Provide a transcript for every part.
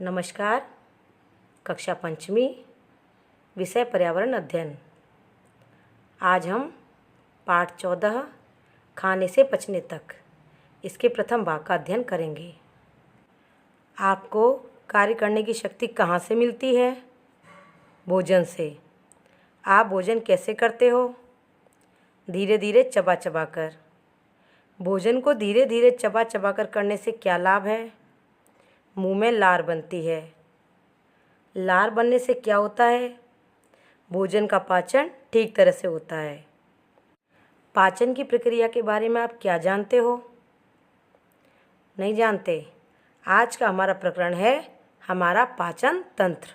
नमस्कार। कक्षा पंचमी, विषय पर्यावरण अध्ययन। आज हम पाठ 14 खाने से पचने तक इसके प्रथम भाग का अध्ययन करेंगे। आपको कार्य करने की शक्ति कहाँ से मिलती है? भोजन से। आप भोजन कैसे करते हो? धीरे धीरे चबा चबा कर। भोजन को धीरे धीरे चबा चबा कर करने से क्या लाभ है? मुंह में लार बनती है। लार बनने से क्या होता है? भोजन का पाचन ठीक तरह से होता है। पाचन की प्रक्रिया के बारे में आप क्या जानते हो? नहीं जानते? आज का हमारा प्रकरण है हमारा पाचन तंत्र।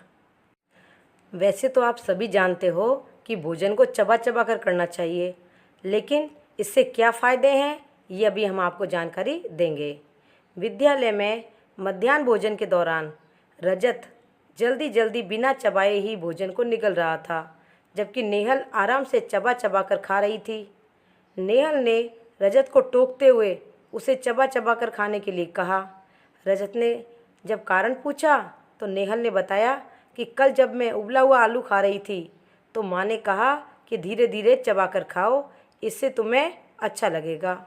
वैसे तो आप सभी जानते हो कि भोजन को चबा चबा कर करना चाहिए, लेकिन इससे क्या फ़ायदे हैं ये अभी हम आपको जानकारी देंगे। विद्यालय में मध्याह्न भोजन के दौरान रजत जल्दी जल्दी बिना चबाए ही भोजन को निगल रहा था, जबकि नेहल आराम से चबा चबा कर खा रही थी। नेहल ने रजत को टोकते हुए उसे चबा चबा कर खाने के लिए कहा। रजत ने जब कारण पूछा तो नेहल ने बताया कि कल जब मैं उबला हुआ आलू खा रही थी तो माँ ने कहा कि धीरे धीरे चबा कर खाओ, इससे तुम्हें अच्छा लगेगा।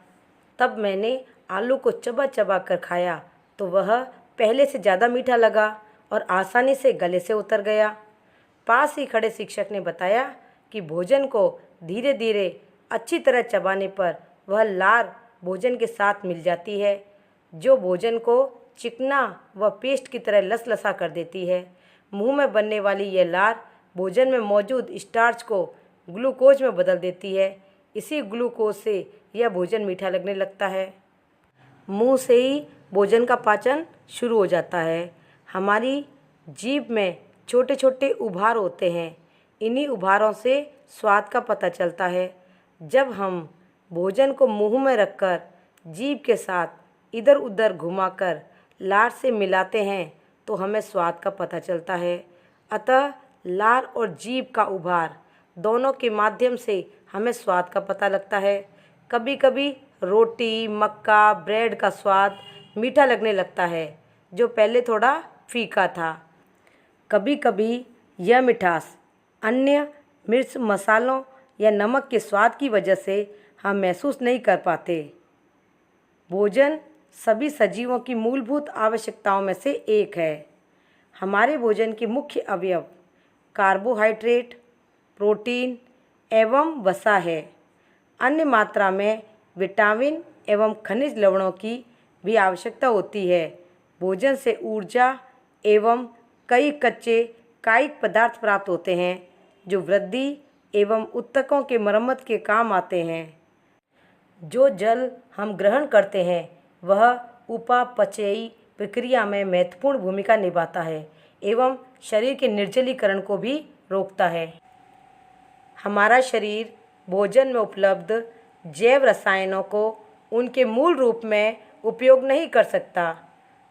तब मैंने आलू को चबा चबा कर खाया तो वह पहले से ज़्यादा मीठा लगा और आसानी से गले से उतर गया। पास ही खड़े शिक्षक ने बताया कि भोजन को धीरे धीरे अच्छी तरह चबाने पर वह लार भोजन के साथ मिल जाती है, जो भोजन को चिकना व पेस्ट की तरह लसलसा कर देती है। मुंह में बनने वाली यह लार भोजन में मौजूद स्टार्च को ग्लूकोज में बदल देती है। इसी ग्लूकोज से यह भोजन मीठा लगने लगता है। मुंह से ही भोजन का पाचन शुरू हो जाता है। हमारी जीभ में छोटे छोटे उभार होते हैं। इन्हीं उभारों से स्वाद का पता चलता है। जब हम भोजन को मुंह में रखकर जीभ के साथ इधर उधर घुमाकर लार से मिलाते हैं तो हमें स्वाद का पता चलता है। अतः लार और जीभ का उभार दोनों के माध्यम से हमें स्वाद का पता लगता है। कभी कभी रोटी, मक्का, ब्रेड का स्वाद मीठा लगने लगता है, जो पहले थोड़ा फीका था। कभी कभी यह मिठास अन्य मिर्च, मसालों या नमक के स्वाद की वजह से हम महसूस नहीं कर पाते। भोजन सभी सजीवों की मूलभूत आवश्यकताओं में से एक है। हमारे भोजन के मुख्य अवयव कार्बोहाइड्रेट, प्रोटीन एवं वसा है। अन्य मात्रा में विटामिन एवं खनिज लवणों की भी आवश्यकता होती है। भोजन से ऊर्जा एवं कई कच्चे कायिक पदार्थ प्राप्त होते हैं, जो वृद्धि एवं ऊतकों के मरम्मत के काम आते हैं। जो जल हम ग्रहण करते हैं वह उपापचयी प्रक्रिया में महत्वपूर्ण भूमिका निभाता है एवं शरीर के निर्जलीकरण को भी रोकता है। हमारा शरीर भोजन में उपलब्ध जैव रसायनों को उनके मूल रूप में उपयोग नहीं कर सकता।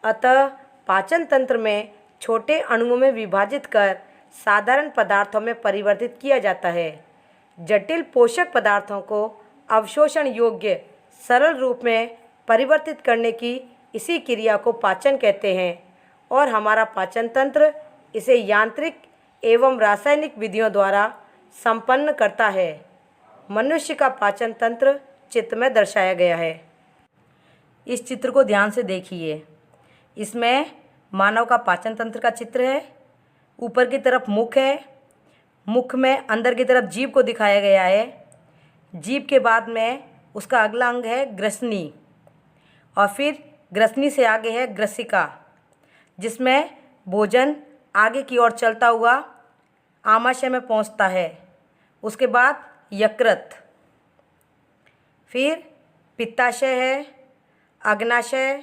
अतः पाचन तंत्र में छोटे अणुओं में विभाजित कर साधारण पदार्थों में परिवर्तित किया जाता है। जटिल पोषक पदार्थों को अवशोषण योग्य सरल रूप में परिवर्तित करने की इसी क्रिया को पाचन कहते हैं और हमारा पाचन तंत्र इसे यांत्रिक एवं रासायनिक विधियों द्वारा संपन्न करता है। मनुष्य का पाचन तंत्र चित्र में दर्शाया गया है। इस चित्र को ध्यान से देखिए। इसमें मानव का पाचन तंत्र का चित्र है। ऊपर की तरफ मुख है। मुख में अंदर की तरफ जीभ को दिखाया गया है। जीभ के बाद में उसका अगला अंग है ग्रसनी, और फिर ग्रसनी से आगे है ग्रसिका, जिसमें भोजन आगे की ओर चलता हुआ आमाशय में पहुंचता है। उसके बाद यकृत, फिर पित्ताशय है, अग्नाशय,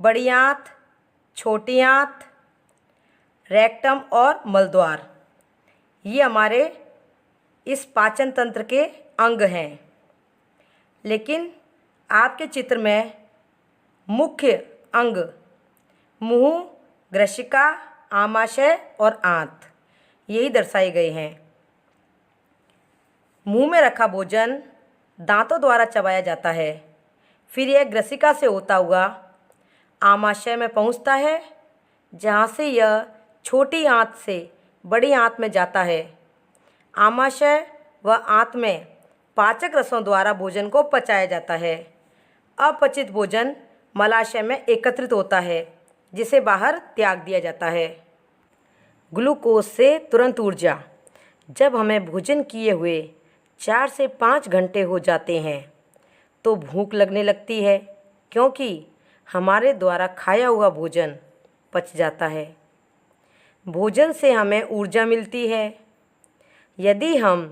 बड़ी आंत, छोटी आंत, रेक्टम और मलद्वार। ये हमारे इस पाचन तंत्र के अंग हैं। लेकिन आपके चित्र में मुख्य अंग मुंह, ग्रसिका, आमाशय और आंत यही दर्शाए गए हैं। मुंह में रखा भोजन दांतों द्वारा चबाया जाता है। फिर यह ग्रसिका से होता हुआ आमाशय में पहुंचता है। जहाँ से यह छोटी आंत से बड़ी आंत में जाता है। आमाशय व आंत में पाचक रसों द्वारा भोजन को पचाया जाता है। अपचित भोजन मलाशय में एकत्रित होता है, जिसे बाहर त्याग दिया जाता है। ग्लूकोज से तुरंत ऊर्जा। जब हमें भोजन किए हुए 4 से 5 घंटे हो जाते हैं तो भूख लगने लगती है, क्योंकि हमारे द्वारा खाया हुआ भोजन पच जाता है। भोजन से हमें ऊर्जा मिलती है। यदि हम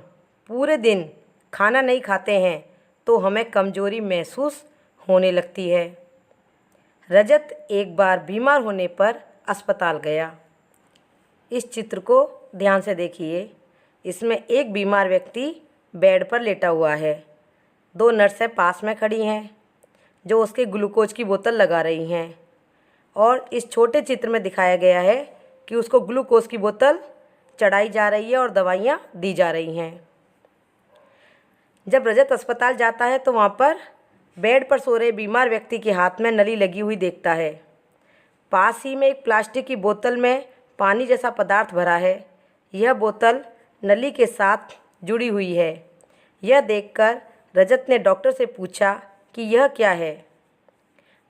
पूरे दिन खाना नहीं खाते हैं तो हमें कमजोरी महसूस होने लगती है। रजत एक बार बीमार होने पर अस्पताल गया। इस चित्र को ध्यान से देखिए। इसमें एक बीमार व्यक्ति बेड पर लेटा हुआ है। 2 नर्सें पास में खड़ी हैं जो उसके ग्लूकोज की बोतल लगा रही हैं, और इस छोटे चित्र में दिखाया गया है कि उसको ग्लूकोज की बोतल चढ़ाई जा रही है और दवाइयाँ दी जा रही हैं। जब रजत अस्पताल जाता है तो वहाँ पर बेड पर सो रहे बीमार व्यक्ति के हाथ में नली लगी हुई देखता है। पास ही में एक प्लास्टिक की बोतल में पानी जैसा पदार्थ भरा है। यह बोतल नली के साथ जुड़ी हुई है। यह देखकर रजत ने डॉक्टर से पूछा कि यह क्या है।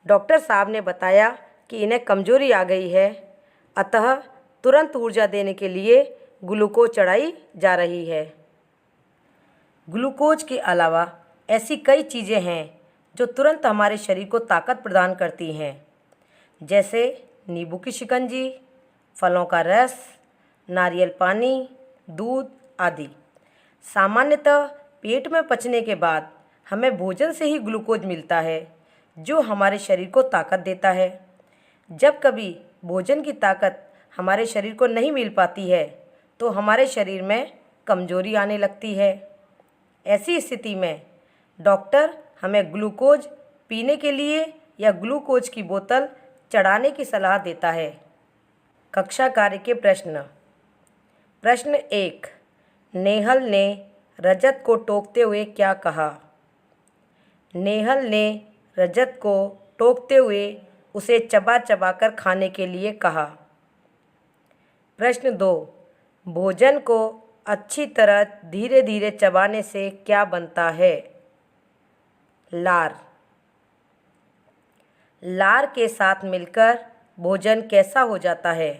डॉक्टर साहब ने बताया कि इन्हें कमजोरी आ गई है, अतः तुरंत ऊर्जा देने के लिए ग्लूकोज चढ़ाई जा रही है। ग्लूकोज के अलावा ऐसी कई चीज़ें हैं जो तुरंत हमारे शरीर को ताकत प्रदान करती हैं, जैसे नींबू की शिकंजी, फलों का रस, नारियल पानी, दूध आदि। सामान्यतः पेट में पचने के बाद हमें भोजन से ही ग्लूकोज मिलता है, जो हमारे शरीर को ताकत देता है। जब कभी भोजन की ताकत हमारे शरीर को नहीं मिल पाती है तो हमारे शरीर में कमजोरी आने लगती है। ऐसी स्थिति में डॉक्टर हमें ग्लूकोज पीने के लिए या ग्लूकोज की बोतल चढ़ाने की सलाह देता है। कक्षा कार्य के प्रश्न। प्रश्न 1। नेहल ने रजत को टोकते हुए क्या कहा? नेहल ने रजत को टोकते हुए उसे चबा चबा कर खाने के लिए कहा। प्रश्न 2। भोजन को अच्छी तरह धीरे धीरे चबाने से क्या बनता है? लार। लार के साथ मिलकर भोजन कैसा हो जाता है?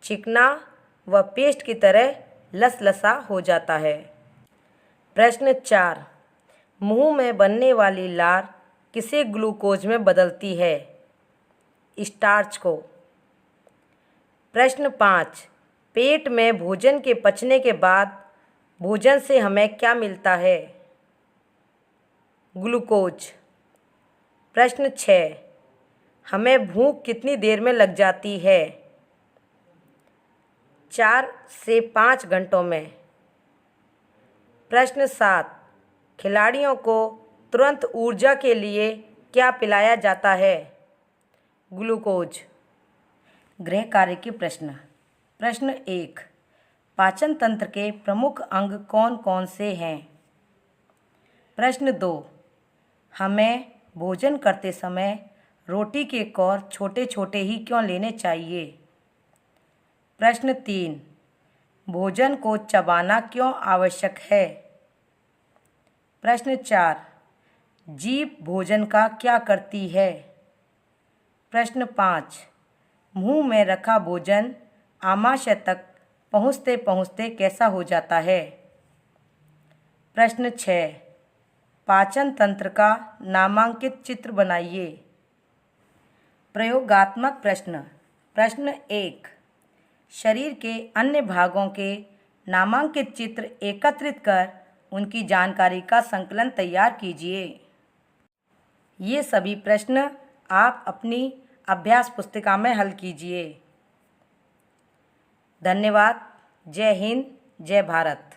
चिकना व पेस्ट की तरह लसलसा हो जाता है। प्रश्न 4। मुंह में बनने वाली लार किसे ग्लूकोज में बदलती है? स्टार्च को। प्रश्न 5। पेट में भोजन के पचने के बाद भोजन से हमें क्या मिलता है? ग्लूकोज। प्रश्न 6। हमें भूख कितनी देर में लग जाती है? 4 से 5 घंटों में। प्रश्न 7। खिलाड़ियों को तुरंत ऊर्जा के लिए क्या पिलाया जाता है? ग्लूकोज। गृह कार्य के प्रश्न। प्रश्न 1। पाचन तंत्र के प्रमुख अंग कौन कौन से हैं? प्रश्न 2। हमें भोजन करते समय रोटी के कौर छोटे छोटे ही क्यों लेने चाहिए? प्रश्न 3। भोजन को चबाना क्यों आवश्यक है? प्रश्न 4। जीभ भोजन का क्या करती है? प्रश्न 5। मुंह में रखा भोजन आमाशय तक पहुँचते पहुँचते कैसा हो जाता है? प्रश्न 6। पाचन तंत्र का नामांकित चित्र बनाइए। प्रयोगात्मक प्रश्न। प्रश्न 1। शरीर के अन्य भागों के नामांकित चित्र एकत्रित कर उनकी जानकारी का संकलन तैयार कीजिए। ये सभी प्रश्न आप अपनी अभ्यास पुस्तिका में हल कीजिए। धन्यवाद। जय हिंद, जय भारत।